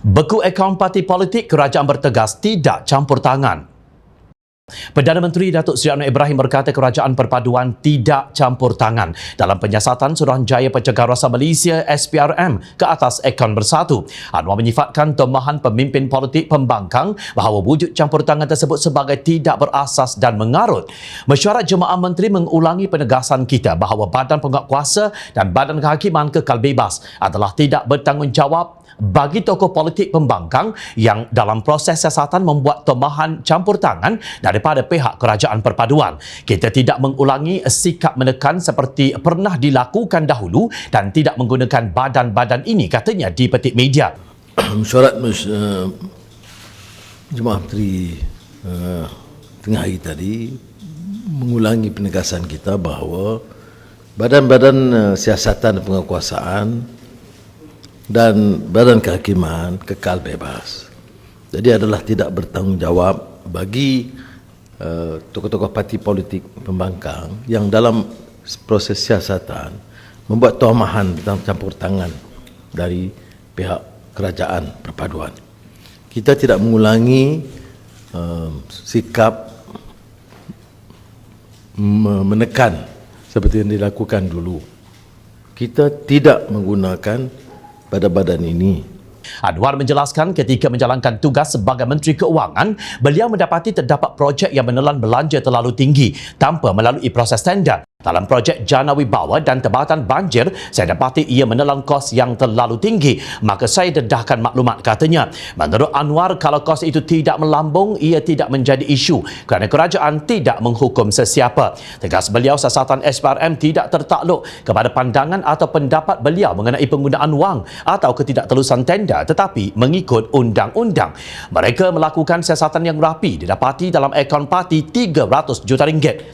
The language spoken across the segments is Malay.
Beku akaun parti politik, kerajaan bertegas tidak campur tangan. Perdana Menteri Datuk Seri Anwar Ibrahim berkata kerajaan perpaduan tidak campur tangan dalam penyiasatan Suruhanjaya Pencegahan Rasuah Malaysia SPRM ke atas akaun bersatu. Anwar menyifatkan tomahan pemimpin politik pembangkang bahawa wujud campur tangan tersebut sebagai tidak berasas dan mengarut. Mesyuarat Jemaah Menteri mengulangi penegasan kita bahawa Badan Penguatkuasa dan Badan Kehakiman Kekal Bebas adalah tidak bertanggungjawab bagi tokoh politik pembangkang yang dalam proses siasatan membuat tomahan campur tangan daripada pihak kerajaan perpaduan. Kita tidak mengulangi sikap menekan seperti pernah dilakukan dahulu dan tidak menggunakan badan-badan ini, katanya di petik media. Mesyuarat Jemaah Menteri tengah hari tadi mengulangi penegasan kita bahawa badan-badan siasatan dan penguatkuasaan dan Badan Kehakiman Kekal Bebas jadi adalah tidak bertanggungjawab bagi tokoh-tokoh parti politik pembangkang yang dalam proses siasatan membuat tomahan tentang campur tangan dari pihak kerajaan perpaduan. Kita tidak mengulangi sikap menekan seperti yang dilakukan dulu. Kita tidak menggunakan pada badan ini. Anwar menjelaskan ketika menjalankan tugas sebagai Menteri Keuangan, beliau mendapati terdapat projek yang menelan belanja terlalu tinggi tanpa melalui proses tender. Dalam projek Jana Wibawa dan Tempatan Banjir, saya dapati ia menelan kos yang terlalu tinggi. Maka saya dedahkan maklumat, katanya. Menurut Anwar, kalau kos itu tidak melambung, ia tidak menjadi isu kerana kerajaan tidak menghukum sesiapa. Tegas beliau, siasatan SPRM tidak tertakluk kepada pandangan atau pendapat beliau mengenai penggunaan wang atau ketidaktelusan tender, tetapi mengikut undang-undang. Mereka melakukan siasatan yang rapi didapati dalam akaun parti RM300 juta.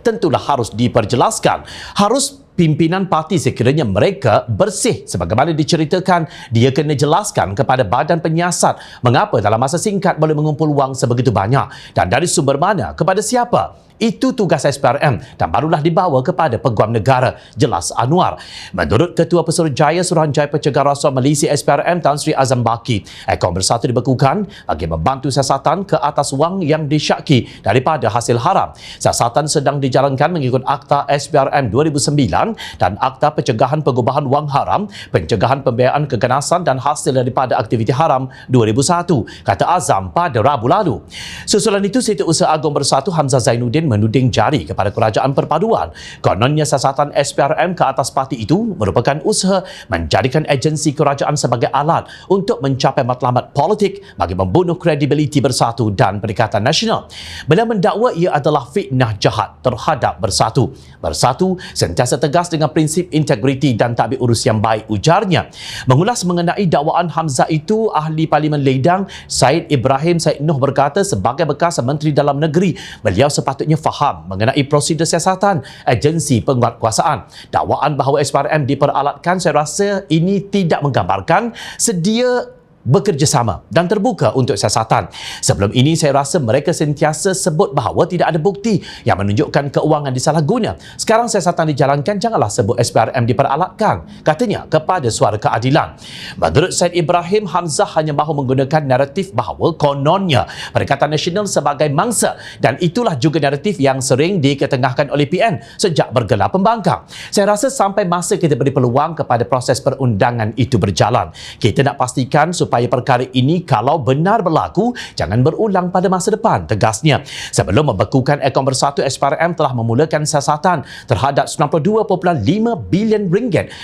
Tentulah harus diperjelaskan. Harus pimpinan parti sekiranya mereka bersih sebagaimana diceritakan, dia kena jelaskan kepada badan penyiasat mengapa dalam masa singkat boleh mengumpul wang sebegitu banyak dan dari sumber mana, kepada siapa. Itu tugas SPRM dan barulah dibawa kepada Peguam Negara, jelas Anwar. Menurut Ketua Pesuruhjaya Suruhanjaya Pencegahan Rasuah Malaysia SPRM Tan Sri Azam Baki, akaun bersatu dibekukan bagi membantu siasatan ke atas wang yang disyaki daripada hasil haram. Siasatan sedang dijalankan mengikut Akta SPRM 2009 dan Akta Pencegahan Pengubahan Wang Haram, Pencegahan Pembiayaan Keganasan dan Hasil daripada Aktiviti Haram 2001, kata Azam pada Rabu lalu. Susulan itu, Setiausaha Agung Bersatu Hamzah Zainuddin menuding jari kepada kerajaan perpaduan. Kononnya siasatan SPRM ke atas parti itu merupakan usaha menjadikan agensi kerajaan sebagai alat untuk mencapai matlamat politik bagi membunuh kredibiliti Bersatu dan Perikatan Nasional. Beliau mendakwa ia adalah fitnah jahat terhadap Bersatu. Bersatu sentiasa tegas dengan prinsip integriti dan tadbir urus yang baik, ujarnya. Mengulas mengenai dakwaan Hamzah itu, Ahli Parlimen Ledang Syed Ibrahim Syed Noh berkata sebagai bekas Menteri Dalam Negeri, beliau sepatutnya faham mengenai prosedur siasatan agensi penguatkuasaan. Dakwaan bahawa SPRM diperalatkan, saya rasa ini tidak menggambarkan sedia bekerjasama dan terbuka untuk siasatan. Sebelum ini saya rasa mereka sentiasa sebut bahawa tidak ada bukti yang menunjukkan keuangan disalahguna. Sekarang siasatan dijalankan, janganlah sebut SPRM diperalatkan, katanya kepada Suara Keadilan. Menurut Syed Ibrahim, Hamzah hanya mahu menggunakan naratif bahawa kononnya Perikatan Nasional sebagai mangsa dan itulah juga naratif yang sering diketengahkan oleh PN sejak bergelar pembangkang. Saya rasa sampai masa kita beri peluang kepada proses perundangan itu berjalan. Kita nak pastikan supaya perkara ini kalau benar berlaku jangan berulang pada masa depan, tegasnya. Sebelum membekukan akaun bersatu, SPRM telah memulakan siasatan terhadap RM92.5 bilion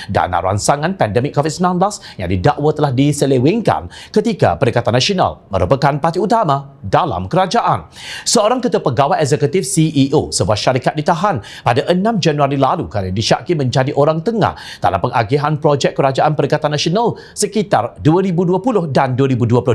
dana ransangan pandemik COVID-19 yang didakwa telah diselewengkan ketika Perikatan Nasional merupakan parti utama dalam kerajaan. Seorang ketua pegawai eksekutif CEO sebuah syarikat ditahan pada 6 Januari lalu kerana disyaki menjadi orang tengah dalam pengagihan projek kerajaan Perikatan Nasional sekitar 2020 dan 2022.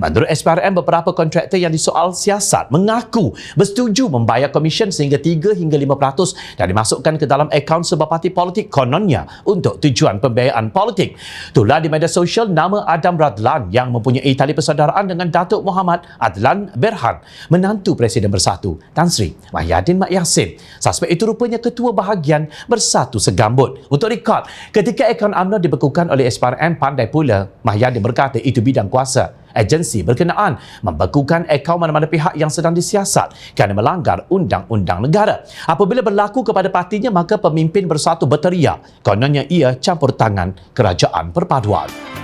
Menurut SPRM, beberapa kontraktor yang disoal siasat mengaku bersetuju membayar komisen sehingga 3 hingga 5% dan dimasukkan ke dalam akaun sebuah parti politik kononnya untuk tujuan pembiayaan politik. Itulah di media sosial nama Adam Radlan yang mempunyai tali persaudaraan dengan Datuk Muhammad Adlan Berhan, menantu Presiden Bersatu Tan Sri Mahyadin Mat Yassin. Suspek itu rupanya ketua bahagian Bersatu Segambut. Untuk rekod, ketika akaun UMNO dibekukan oleh SPRM, pandai pula Mahyadin berkata kata itu bidang kuasa agensi berkenaan membekukan akaun mana-mana pihak yang sedang disiasat kerana melanggar undang-undang negara. Apabila berlaku kepada partinya, maka pemimpin Bersatu berteriak kononnya ia campur tangan kerajaan perpaduan.